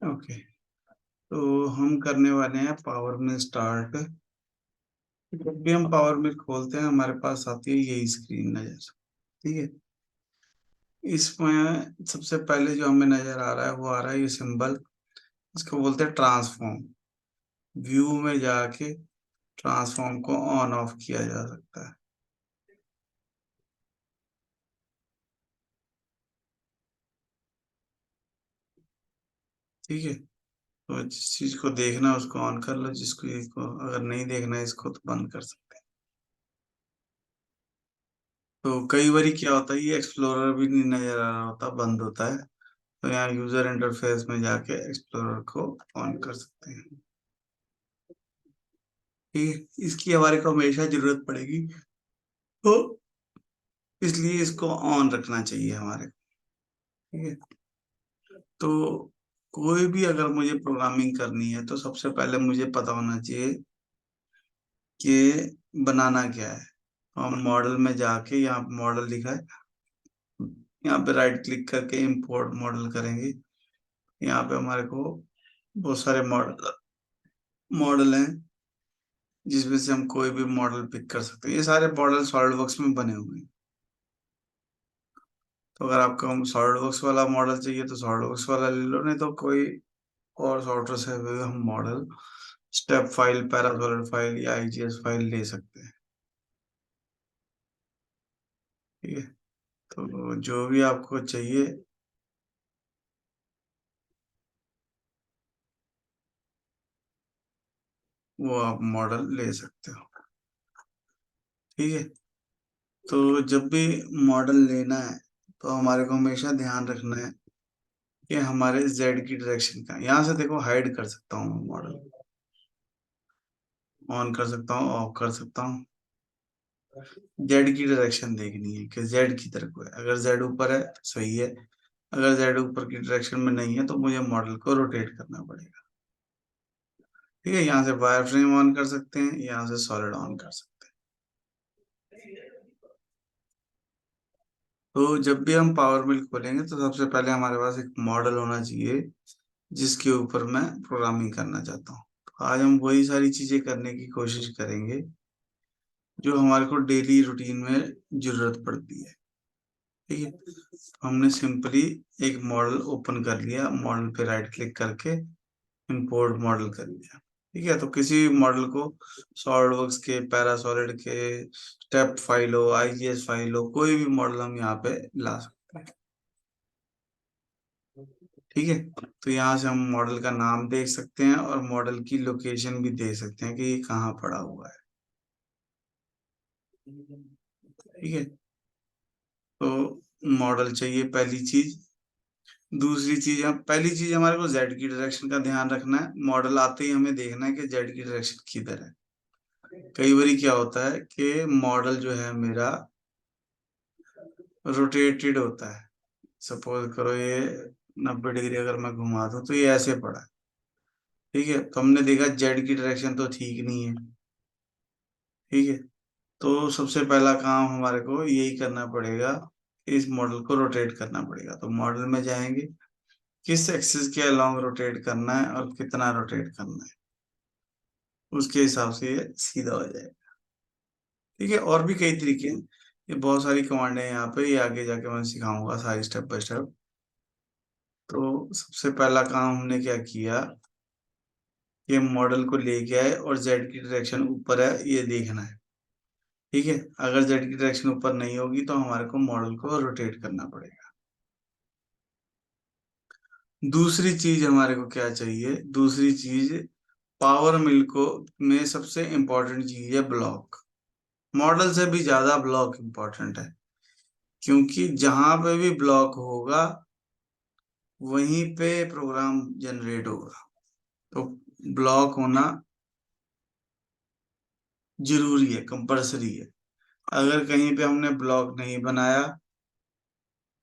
Okay, तो हम करने वाले हैं पावर में स्टार्ट। जब भी हम पावर में खोलते हैं हमारे पास आती है यही स्क्रीन नजर। ठीक है, इसमें सबसे पहले जो हमें नजर आ रहा है वो आ रहा है ये सिंबल। इसको बोलते हैं ट्रांसफॉर्म। व्यू में जाके ट्रांसफॉर्म को ऑन ऑफ किया जा सकता है। ठीक है, तो जिस चीज को देखना है उसको ऑन कर लो, जिसको इसको अगर नहीं देखना है इसको तो बंद कर सकते हैं। तो कई बार क्या होता है, ये एक्सप्लोरर भी नहीं नजर आ रहा होता, बंद होता है। तो यहाँ यूजर इंटरफेस में जाके एक्सप्लोरर को ऑन कर सकते हैं। ठीक है, इसकी हमारे को हमेशा जरूरत पड़ेगी, तो इसलिए इसको ऑन रखना चाहिए हमारे को। ठीक है, तो कोई भी अगर मुझे प्रोग्रामिंग करनी है तो सबसे पहले मुझे पता होना चाहिए कि बनाना क्या है। तो हम मॉडल में जाके, यहाँ मॉडल लिखा है, यहाँ पे राइट क्लिक करके इंपोर्ट मॉडल करेंगे। यहाँ पे हमारे को बहुत सारे मॉडल मॉडल हैं जिसमें से हम कोई भी मॉडल पिक कर सकते हैं। ये सारे मॉडल सॉलिडवर्क्स में बने हुए हैं। तो अगर आपको सॉलिडवर्क्स वाला मॉडल चाहिए तो सॉलिडवर्क्स वाला ले लो, नहीं तो कोई और सॉफ्टवेयर से भी हम मॉडल, स्टेप फाइल, पैरासोलिड फाइल या आईजीएस फाइल ले सकते हैं। ठीक है, तो जो भी आपको चाहिए वो आप मॉडल ले सकते हो। ठीक है, तो जब भी मॉडल लेना है तो हमारे को हमेशा ध्यान रखना है कि हमारे जेड की डायरेक्शन का, यहाँ से देखो हाइड कर सकता हूँ मॉडल, ऑन कर सकता हूँ, ऑफ कर सकता हूँ। जेड की डायरेक्शन देखनी है कि जेड की तरफ है। अगर जेड ऊपर है तो सही है, अगर जेड ऊपर की डायरेक्शन में नहीं है तो मुझे मॉडल को रोटेट करना पड़ेगा। ठीक है, यहाँ से वायर फ्रेम ऑन कर सकते हैं, यहाँ से सॉलिड ऑन कर सकते हैं। तो जब भी हम पावर मिल खोलेंगे तो सबसे पहले हमारे पास एक मॉडल होना चाहिए जिसके ऊपर मैं प्रोग्रामिंग करना चाहता हूँ। तो आज हम वही सारी चीजें करने की कोशिश करेंगे जो हमारे को डेली रूटीन में जरूरत पड़ती है। ठीक है, हमने सिंपली एक मॉडल ओपन कर लिया, मॉडल पे राइट क्लिक करके इंपोर्ट मॉडल कर लिया। ठीक है, तो किसी मॉडल को सॉलिडवर्क्स के, पैरासॉलिड के, स्टेप फाइल हो, आईजीएस फाइल हो, कोई भी मॉडल हम यहाँ पे ला सकते हैं। ठीक है, तो यहाँ से हम मॉडल का नाम देख सकते हैं और मॉडल की लोकेशन भी देख सकते हैं कि ये कहाँ पड़ा हुआ है। ठीक है, तो मॉडल चाहिए पहली चीज। दूसरी चीज, हम पहली चीज हमारे को जेड की डायरेक्शन का ध्यान रखना है। मॉडल आते ही हमें देखना है कि जेड की डायरेक्शन किधर है। कई बार क्या होता है कि मॉडल जो है मेरा रोटेटेड होता है। सपोज करो ये 90 डिग्री अगर मैं घुमा दूं तो ये ऐसे पड़ा है। ठीक है, तो हमने देखा जेड की डायरेक्शन तो ठीक नहीं है। ठीक है, तो सबसे पहला काम हमारे को यही करना पड़ेगा, इस मॉडल को रोटेट करना पड़ेगा। तो मॉडल में जाएंगे, किस एक्सिस के अलोंग रोटेट करना है और कितना रोटेट करना है, उसके हिसाब से ये सीधा हो जाएगा। ठीक है, और भी कई तरीके हैं, ये बहुत सारी कमांड है यहाँ पे, ये आगे जाके मैं सिखाऊंगा सारी स्टेप बाय स्टेप। तो सबसे पहला काम हमने क्या किया, ये मॉडल को लेके आए और जेड की डायरेक्शन ऊपर है ये देखना है। ठीक है, अगर जेड की डायरेक्शन ऊपर नहीं होगी तो हमारे को मॉडल को रोटेट करना पड़ेगा। दूसरी चीज हमारे को क्या चाहिए, दूसरी चीज, पावर मिल को में सबसे इंपॉर्टेंट चीज है ब्लॉक। मॉडल से भी ज्यादा ब्लॉक इंपॉर्टेंट है, क्योंकि जहां पे भी ब्लॉक होगा वहीं पे प्रोग्राम जनरेट होगा। तो ब्लॉक होना जरूरी है, कंपलसरी है। अगर कहीं पे हमने ब्लॉक नहीं बनाया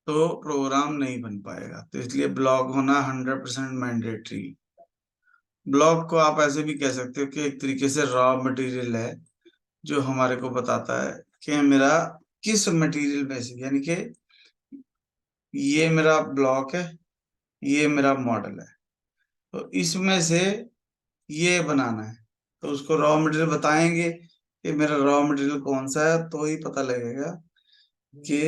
तो प्रोग्राम नहीं बन पाएगा, तो इसलिए ब्लॉक होना 100% मैंडेटरी। ब्लॉक को आप ऐसे भी कह सकते हो कि एक तरीके से रॉ मटेरियल है जो हमारे को बताता है कि मेरा किस मटेरियल में से, यानी कि ये मेरा ब्लॉक है, ये मेरा मॉडल है, तो इसमें से ये बनाना है, तो उसको रॉ मटेरियल बताएंगे कि मेरा रॉ मटेरियल कौन सा है, तो ही पता लगेगा कि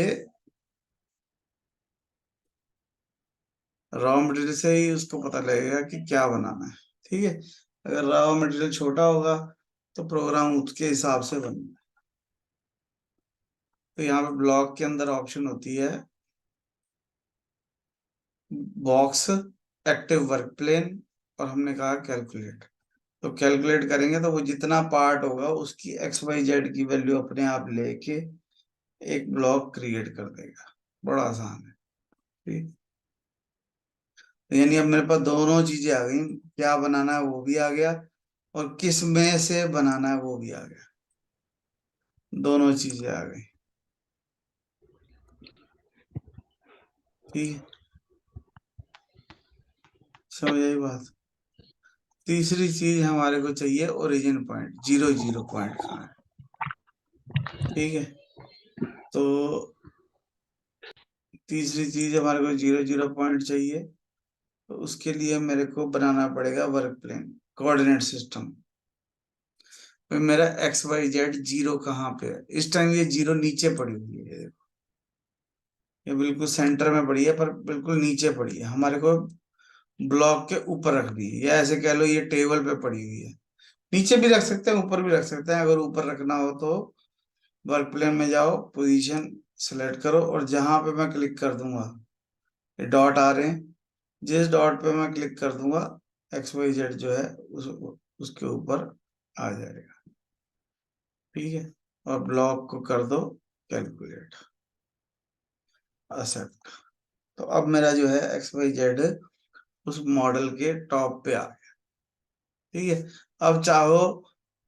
रॉ मटेरियल से ही उसको पता लगेगा कि क्या बनाना है। ठीक है, अगर रॉ मटेरियल छोटा होगा तो प्रोग्राम उसके हिसाब से बनना है। तो यहाँ पे ब्लॉक के अंदर ऑप्शन होती है बॉक्स, एक्टिव वर्क प्लेन, और हमने कहा कैलकुलेट। तो कैलकुलेट करेंगे तो वो जितना पार्ट होगा उसकी एक्स वाई जेड की वैल्यू अपने आप लेके एक ब्लॉक क्रिएट कर देगा। बड़ा आसान है। ठीक, तो यानी अब मेरे पास दोनों चीजें आ गई, क्या बनाना है वो भी आ गया, और किस में से बनाना है वो भी आ गया। दोनों चीजें आ गई। ठीक है, समझ आई बात। तीसरी चीज हमारे को चाहिए origin point, zero zero point कहाँ है। ठीक है, तो तीसरी चीज हमारे को जीरो जीरो पॉइंट चाहिए। तो उसके लिए मेरे को बनाना पड़ेगा वर्क प्लेन, कोऑर्डिनेट सिस्टम। तो मेरा एक्स वाई जेड जीरो कहाँ पे है, इस टाइम ये जीरो नीचे पड़ी हुई है, ये देखो, ये बिल्कुल सेंटर में पड़ी है पर बिल्कुल नीचे पड़ी है। हमारे को ब्लॉक के ऊपर रखनी है, या ऐसे कह लो ये टेबल पे पड़ी हुई है। नीचे भी रख सकते हैं, ऊपर भी रख सकते हैं। अगर ऊपर रखना हो तो वर्क प्लेन में जाओ, पोजीशन सेलेक्ट करो, और जहां पे मैं क्लिक कर दूंगा, ये डॉट आ रहे हैं, जिस डॉट पे मैं क्लिक कर दूंगा एक्स वाई जेड जो है उसके ऊपर आ जाएगा। ठीक है, और ब्लॉक को कर दो कैलकुलेट, एक्सेप्ट। तो अब मेरा जो है एक्स वाई जेड उस मॉडल के टॉप पे आ गया। ठीक है, अब चाहो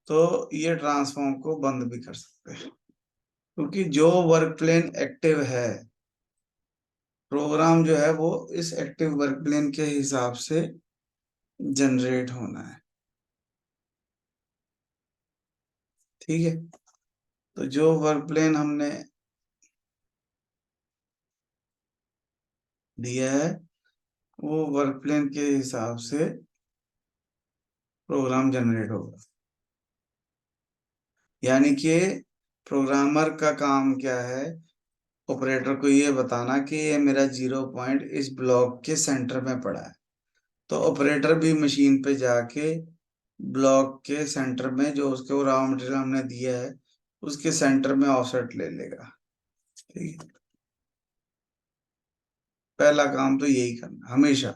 तो ये ट्रांसफॉर्म को बंद भी कर सकते हैं, क्योंकि जो वर्क प्लेन एक्टिव है, प्रोग्राम जो है वो इस एक्टिव वर्क प्लेन के हिसाब से जनरेट होना है। ठीक है, तो जो वर्क प्लेन हमने दिया है वो वर्क प्लेन के हिसाब से प्रोग्राम जनरेट होगा। यानी कि प्रोग्रामर का काम क्या है, ऑपरेटर को ये बताना कि ये मेरा जीरो पॉइंट इस ब्लॉक के सेंटर में पड़ा है। तो ऑपरेटर भी मशीन पे जाके ब्लॉक के सेंटर में जो उसके रॉ मटेरियल हमने दिया है उसके सेंटर में ऑफसेट ले लेगा। ठीक है, पहला काम तो यही करना हमेशा,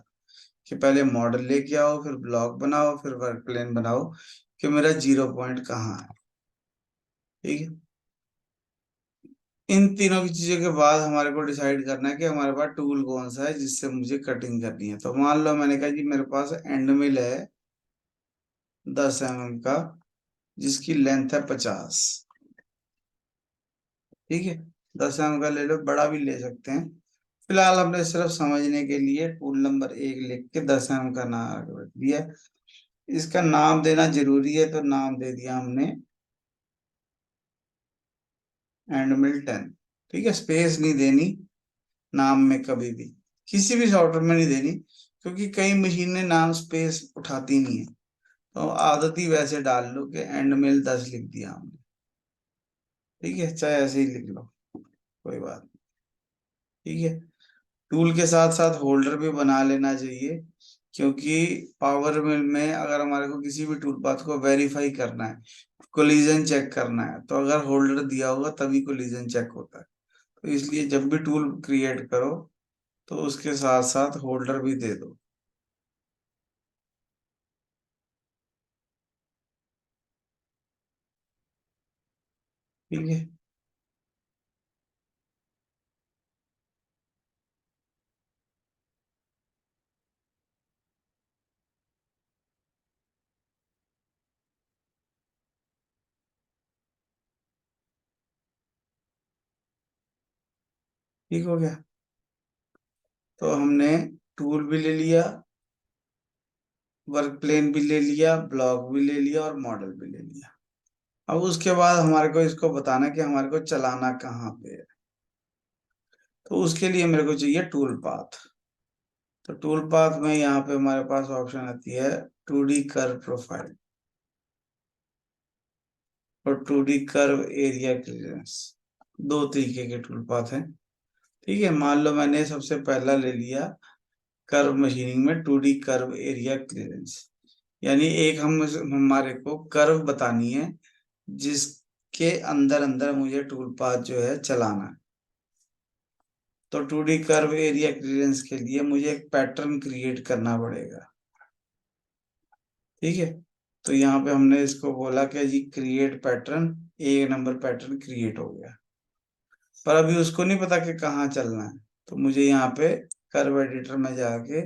कि पहले मॉडल लेके आओ, फिर ब्लॉक बनाओ, फिर वर्क प्लेन बनाओ कि मेरा जीरो पॉइंट कहाँ है। ठीक है, इन तीनों की चीजों के बाद हमारे को डिसाइड करना है कि हमारे पास टूल कौन सा है जिससे मुझे कटिंग करनी है। तो मान लो मैंने कहा जी मेरे पास एंड मिल है 10 mm का, जिसकी लेंथ है 50। ठीक है, 10 mm का ले लो, बड़ा भी ले सकते हैं। फिलहाल हमने सिर्फ समझने के लिए टूल नंबर 1 लिख के 10 mm का नाम रख दिया। इसका नाम देना जरूरी है, तो नाम दे दिया हमने एंड मिल 10। ठीक है, स्पेस नहीं देनी नाम में कभी भी, किसी भी सॉफ्टवेयर में नहीं देनी, क्योंकि कई मशीनें नाम स्पेस उठाती नहीं है। तो आदत ही वैसे डाल लो कि एंड मिल 10 लिख दिया हमने। ठीक है, चाहे ऐसे ही लिख लो, कोई बात नहीं। ठीक है, टूल के साथ साथ होल्डर भी बना लेना चाहिए, क्योंकि पावर मिल में अगर हमारे को किसी भी टूल पाथ को वेरीफाई करना है, कोलिजन चेक करना है, तो अगर होल्डर दिया होगा तभी कोलिजन चेक होता है। तो इसलिए जब भी टूल क्रिएट करो तो उसके साथ साथ होल्डर भी दे दो। ठीक है, ठीक हो गया। तो हमने टूल भी ले लिया, वर्क प्लेन भी ले लिया, ब्लॉक भी ले लिया, और मॉडल भी ले लिया। अब उसके बाद हमारे को इसको बताना कि हमारे को चलाना कहाँ पे है। तो उसके लिए मेरे को चाहिए टूल पाथ। तो टूल पाथ में यहाँ पे हमारे पास ऑप्शन आती है 2D कर्व प्रोफाइल और 2D कर्व एरिया क्लियरेंस। दो तरीके के टूल पाथ हैं। ठीक है, मान लो मैंने सबसे पहला ले लिया कर्व मशीनिंग में 2D कर्व एरिया क्लियरेंस, यानी एक हमारे को कर्व बतानी है जिसके अंदर अंदर मुझे टूल पाथ जो है चलाना है। तो 2D कर्व एरिया क्लियरेंस के लिए मुझे एक पैटर्न क्रिएट करना पड़ेगा। ठीक है, तो यहाँ पे हमने इसको बोला कि जी क्रिएट पैटर्न, एक नंबर पैटर्न क्रिएट हो गया। पर अभी उसको नहीं पता कि कहाँ चलना है, तो मुझे यहाँ पे कर्व एडिटर में जाके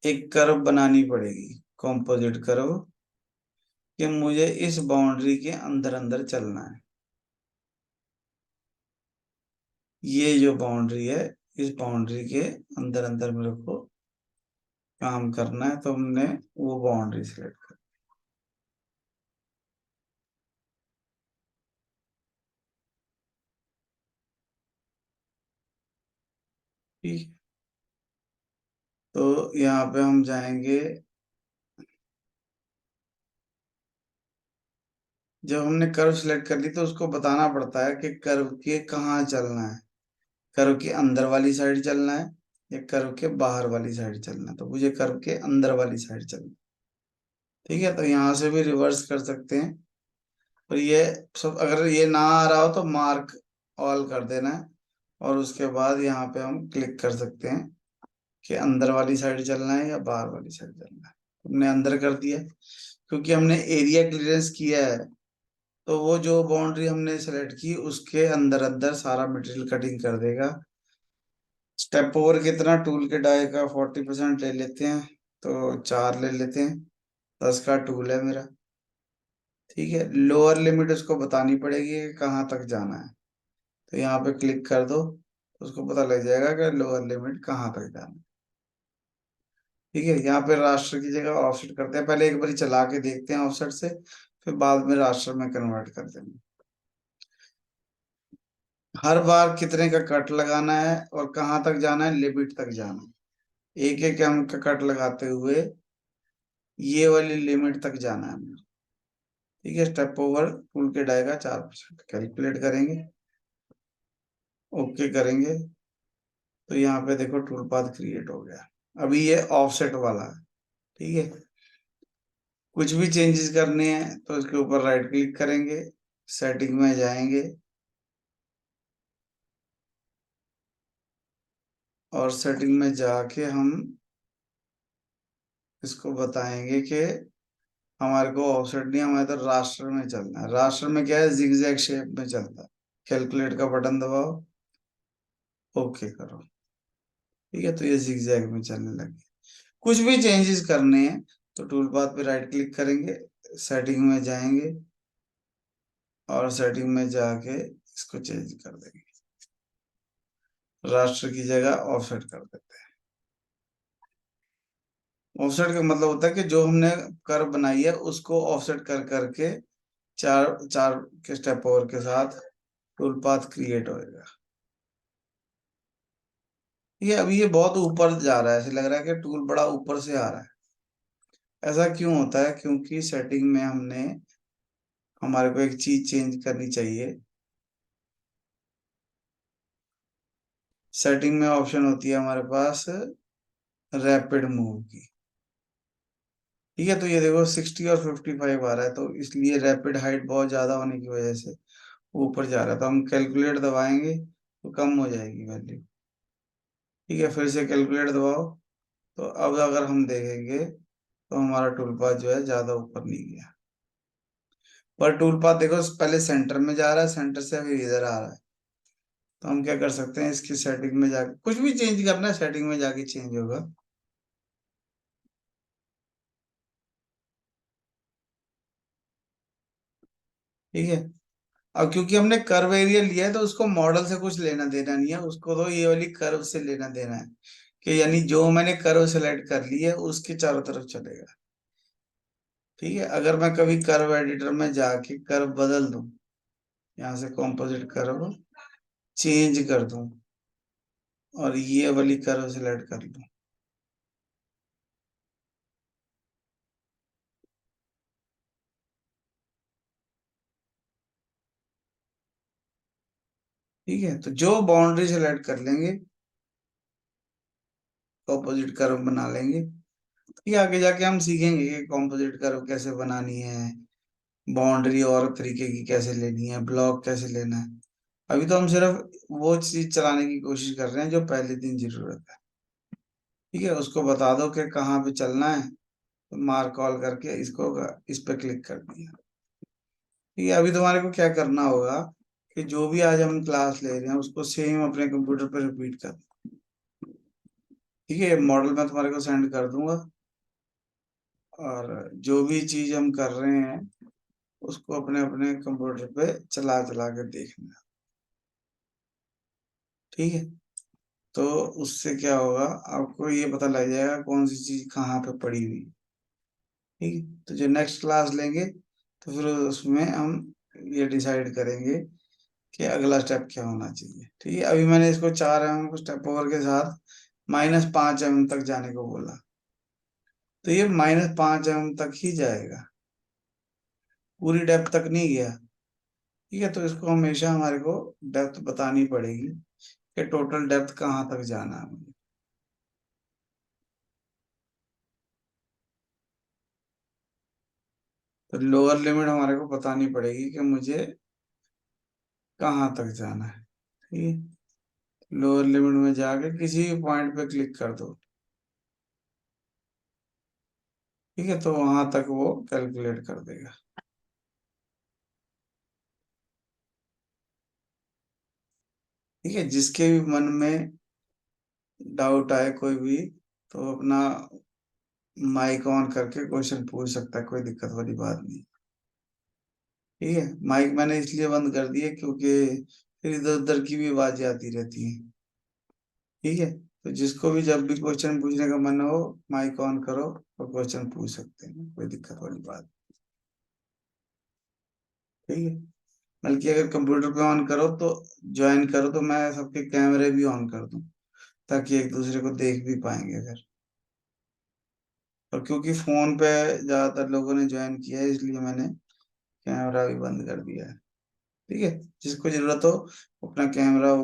एक कर्व बनानी पड़ेगी, कॉम्पोजिट कर्व, कि मुझे इस बाउंड्री के अंदर अंदर चलना है। ये जो बाउंड्री है, इस बाउंड्री के अंदर अंदर मेरे को काम करना है, तो हमने वो बाउंड्री सिलेक्ट कर दी। तो यहाँ पे हम जाएंगे, जब हमने कर्व सिलेक्ट कर ली तो उसको बताना पड़ता है कि कर्व के कहाँ चलना है, कर्व के अंदर वाली साइड चलना है या कर्व के बाहर वाली साइड चलना है। तो मुझे कर्व के अंदर वाली साइड चलना है। ठीक है, तो यहाँ से भी रिवर्स कर सकते हैं। और ये सब अगर ये ना आ रहा हो तो मार्क ऑल कर देना है, और उसके बाद यहाँ पे हम क्लिक कर सकते हैं कि अंदर वाली साइड चलना है या बाहर वाली साइड चलना है। हमने अंदर कर दिया क्योंकि हमने एरिया क्लियरेंस किया है, तो वो जो बाउंड्री हमने सेलेक्ट की उसके अंदर अंदर सारा मटेरियल कटिंग कर देगा। स्टेप ओवर कितना, टूल के डाई का 40% ले लेते हैं, तो 4 ले लेते हैं, 10 का टूल है मेरा। ठीक है, लोअर लिमिट उसको बतानी पड़ेगी कि कहाँ तक जाना है, तो यहाँ पे क्लिक कर दो, उसको पता लग जाएगा कि लोअर लिमिट कहाँ तक जाना है। ठीक है, यहाँ पे रास्टर की जगह ऑफसेट करते हैं, पहले एक बार चला के देखते हैं ऑफसेट से, फिर बाद में रास्टर में कन्वर्ट कर देंगे। हर बार कितने का कट लगाना है और कहाँ तक जाना है, लिमिट तक जाना है। एक एक एम का कट लगाते हुए ये वाली लिमिट तक जाना है हमें। ठीक है, स्टेप ओवर टूल के डाई का 4% कैलकुलेट करेंगे, ओके करेंगे, तो यहाँ पे देखो टूल पाथ क्रिएट हो गया। अभी ये ऑफसेट वाला है। ठीक है, कुछ भी चेंजेस करने हैं तो इसके ऊपर राइट क्लिक करेंगे, सेटिंग में जाएंगे और सेटिंग में जाके हम इसको बताएंगे कि हमारे को ऑफसेट नहीं, हमारे तो रास्टर में चलना है। रास्टर में क्या है, जिगजैग शेप में चलता है। कैलकुलेट का बटन दबाओ, ओके करो। ठीक है, तो ये जिगजैग में चलने लगे। कुछ भी चेंजेस करने हैं तो टूल पाथ पे राइट क्लिक करेंगे, सेटिंग में जाएंगे और सेटिंग में जाके इसको चेंज कर देंगे, रास्टर की जगह ऑफसेट कर देते हैं। ऑफसेट का मतलब होता है कि जो हमने कर्व बनाई है उसको ऑफसेट कर करके चार चार के स्टेप ओवर के साथ टूल पाथ क्रिएट होएगा। ये अभी ये बहुत ऊपर जा रहा है, ऐसे लग रहा है कि टूल बड़ा ऊपर से आ रहा है। ऐसा क्यों होता है, क्योंकि सेटिंग में हमने हमारे को एक चीज चेंज करनी चाहिए। सेटिंग में ऑप्शन होती है हमारे पास रैपिड मूव की। ठीक है, तो ये देखो 60 और 55 आ रहा है, तो इसलिए रैपिड हाइट बहुत ज्यादा होने की वजह से ऊपर जा रहा है, तो हम कैलकुलेट दबाएंगे तो कम हो जाएगी वैल्यू। ठीक है, फिर से कैलकुलेट दबाओ, तो अब अगर हम देखेंगे तो हमारा टूल पाथ जो है ज्यादा ऊपर नहीं गया। पर टूल पाथ देखो पहले सेंटर में जा रहा है, सेंटर से फिर इधर आ रहा है। तो हम क्या कर सकते हैं, इसकी सेटिंग में जाके कुछ भी चेंज करना है, सेटिंग में जाके चेंज होगा। ठीक है, अब क्योंकि हमने कर्व एरिया लिया है तो उसको मॉडल से कुछ लेना देना नहीं है, उसको तो ये वाली कर्व से लेना देना है, कि यानी जो मैंने कर्व सेलेक्ट कर ली है उसके चारों तरफ चलेगा। ठीक है, अगर मैं कभी कर्व एडिटर में जाके कर्व बदल दूं, यहाँ से कॉम्पोजिट कर्व चेंज कर दूं, और ये वाली कर्व सिलेक्ट कर लो। ठीक है, तो जो बाउंड्री सेलेक्ट कर लेंगे, ऑपोजिट कर्व बना लेंगे। ये आगे जाके हम सीखेंगे कि कॉम्पोजिट कर्व कैसे बनानी है, बाउंड्री और तरीके की कैसे लेनी है, ब्लॉक कैसे लेना है। अभी तो हम सिर्फ वो चीज चलाने की कोशिश कर रहे हैं जो पहले दिन जरूरत है। ठीक है, उसको बता दो कि कहाँ पे चलना है, तो मार कॉल करके इसको इस पे क्लिक कर दिया। ठीक है, अभी तुम्हारे को क्या करना होगा कि जो भी आज हम क्लास ले रहे हैं उसको सेम अपने कंप्यूटर पे रिपीट कर। ठीक है, मॉडल मैं तुम्हारे को सेंड कर दूंगा, और जो भी चीज हम कर रहे हैं उसको अपने अपने कंप्यूटर पे चला चला के देखना। ठीक है, तो उससे क्या होगा, आपको ये पता लग जाएगा कौन सी चीज कहाँ पे पड़ी हुई है। ठीक है, तो जो नेक्स्ट क्लास लेंगे तो फिर उसमें हम ये डिसाइड करेंगे कि अगला स्टेप क्या होना चाहिए। ठीक है, अभी मैंने इसको 4 mm को स्टेप ओवर के साथ -5 mm तक जाने को बोला, तो ये -5 mm तक ही जाएगा, पूरी डेप्थ तक नहीं गया। ठीक है, तो इसको हमेशा हमारे को डेप्थ बतानी पड़ेगी कि टोटल डेप्थ कहाँ तक जाना है मुझे। तो लोअर लिमिट हमारे को बतानी पड़ेगी कि मुझे कहाँ तक जाना है। ठीक है, लोअर लिमिट में जाके किसी भी पॉइंट पे क्लिक कर दो। ठीक है, तो वहां तक वो कैलकुलेट कर देगा। ठीक है, जिसके भी मन में डाउट आए कोई भी, तो अपना माइक ऑन करके क्वेश्चन पूछ सकता है, कोई दिक्कत वाली बात नहीं। ठीक है, माइक मैंने इसलिए बंद कर दिया क्योंकि फिर इधर उधर की भी आवाजें आती रहती हैं। ठीक है, तो जिसको भी जब भी क्वेश्चन पूछने का मन हो, माइक ऑन करो और क्वेश्चन पूछ सकते हैं, कोई दिक्कत वाली बात। ठीक है, बल्कि अगर कंप्यूटर पे ऑन करो तो ज्वाइन करो तो मैं सबके कैमरे भी ऑन कर दूं, ताकि एक दूसरे को देख भी पाएंगे फिर। और क्योंकि फोन पे ज्यादातर लोगों ने ज्वाइन किया है, इसलिए मैंने कैमरा भी बंद कर दिया है। ठीक है, जिसको जरूरत हो अपना कैमरा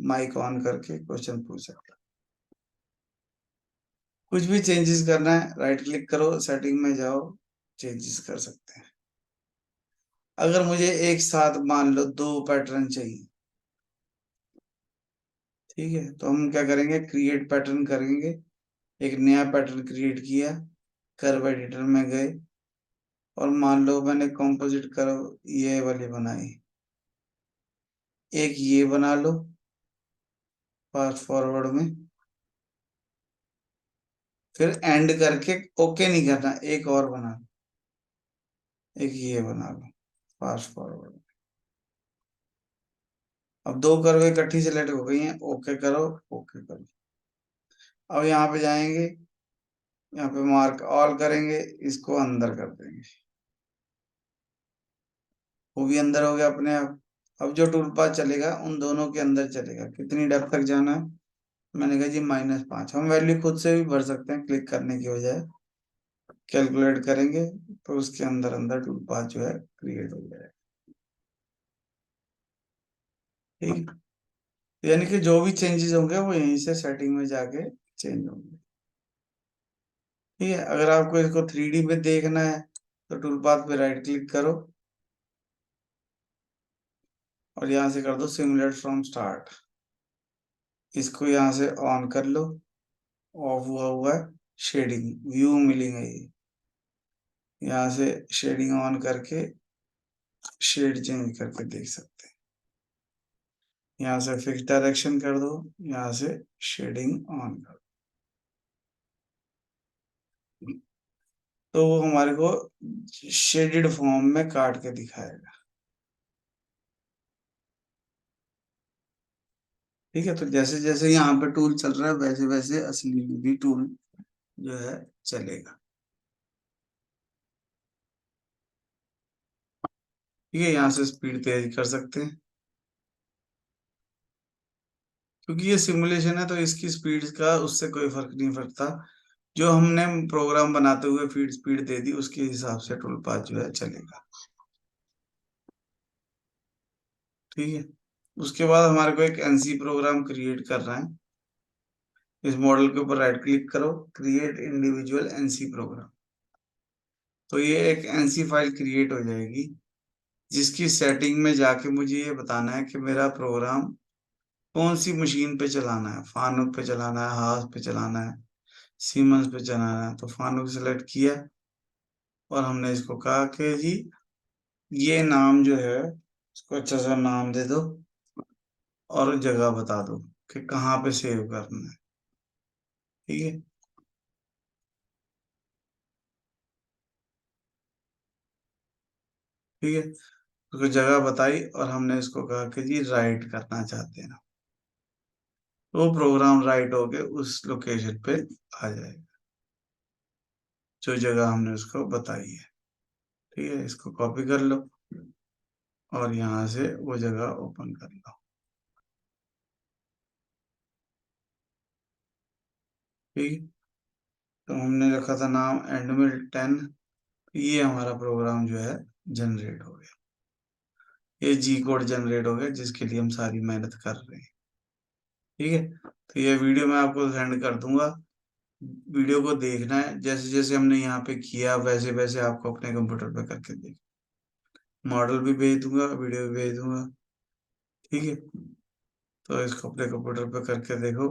माइक ऑन करके क्वेश्चन पूछ सकता है। कुछ भी चेंजेस करना है, राइट क्लिक करो, सेटिंग में जाओ, चेंजेस कर सकते हैं। अगर मुझे एक साथ मान लो 2 पैटर्न चाहिए, ठीक है, तो हम क्या करेंगे, क्रिएट पैटर्न करेंगे। एक नया पैटर्न क्रिएट किया, कर्व एडिटर में गए, और मान लो मैंने कॉम्पोजिट कर्व ये वाली बनाई, एक ये बना लो फास्ट फॉरवर्ड में। फिर एंड करके ओके नहीं करना, एक और बना लो, एक ये बना लो फास्ट फॉरवर्ड। अब 2 कर्व इकट्ठी सेलेक्ट हो गई हैं, ओके करो, ओके करो। अब यहाँ पे जाएंगे, यहाँ पे मार्क ऑल करेंगे, इसको अंदर कर देंगे, वो भी अंदर हो गया अपने आप। अब जो टूल पाथ चलेगा उन दोनों के अंदर चलेगा। कितनी डेप्थ तक जाना है, मैंने कहा जी -5। हम वैल्यू खुद से भी भर सकते हैं क्लिक करने की बजाय, कैलकुलेट करेंगे तो उसके अंदर अंदर टूल पाथ जो है क्रिएट हो जाएगा। ठीक है, यानी कि जो भी चेंजेस होंगे वो यहीं से सेटिंग में जाके चेंज होंगे। ठीक है, अगर आपको इसको 3D में देखना है तो टूल पाथ पे राइट क्लिक करो, और यहाँ से कर दो सिमुलेट फ्रॉम स्टार्ट। इसको यहाँ से ऑन कर लो, ऑफ हुआ हुआ है, शेडिंग व्यू मिलिंग है ये। यहाँ से शेडिंग ऑन करके शेड चेंज करके देख सकते हैं। यहाँ से फिक्स डायरेक्शन कर दो, यहाँ से शेडिंग ऑन कर दो, तो वो हमारे को शेडेड फॉर्म में काट के दिखाएगा। ठीक है, तो जैसे जैसे यहाँ पे टूल चल रहा है वैसे वैसे असली में भी टूल जो है चलेगा। ठीक है, यहाँ से स्पीड तेज कर सकते हैं। क्योंकि ये सिमुलेशन है तो इसकी स्पीड का उससे कोई फर्क नहीं पड़ता। जो हमने प्रोग्राम बनाते हुए फीड स्पीड दे दी उसके हिसाब से टूल पाथ जो है चलेगा। ठीक है। उसके बाद हमारे को एक एनसी प्रोग्राम क्रिएट करना है। इस मॉडल के ऊपर राइट क्लिक करो, क्रिएट इंडिविजुअल एनसी प्रोग्राम। तो ये एक एनसी फाइल क्रिएट हो जाएगी, जिसकी सेटिंग में जाके मुझे ये बताना है कि मेरा प्रोग्राम कौन सी मशीन पे चलाना है। फानुक पे चलाना है, हाथ पे चलाना है, सीमंस पे चलाना है। तो फानुक सेलेक्ट किया और हमने इसको कहा कि जी ये नाम जो है इसको अच्छा सा नाम दे दो और जगह बता दो कि कहाँ पे सेव करना है। ठीक है। ठीक है, उसको जगह बताई और हमने इसको कहा कि जी राइट करना चाहते हैं, तो प्रोग्राम राइट होके उस लोकेशन पे आ जाएगा जो जगह हमने उसको बताई है। ठीक है, इसको कॉपी कर लो और यहाँ से वो जगह ओपन कर लो। ठीक है, तो हमने रखा था नाम एंड में 10। ये हमारा प्रोग्राम जो है जनरेट हो गया। ये जी कोड जनरेट हो गया जिसके लिए हम सारी मेहनत कर रहे हैं। ठीक है, तो ये वीडियो मैं आपको सेंड कर दूंगा। वीडियो को देखना है, जैसे जैसे हमने यहाँ पे किया वैसे वैसे आपको अपने कंप्यूटर पे करके देख। मॉडल भी भेज दूंगा, वीडियो भी भेज दूंगा। ठीक है, तो इसको अपने कंप्यूटर पे करके देखो।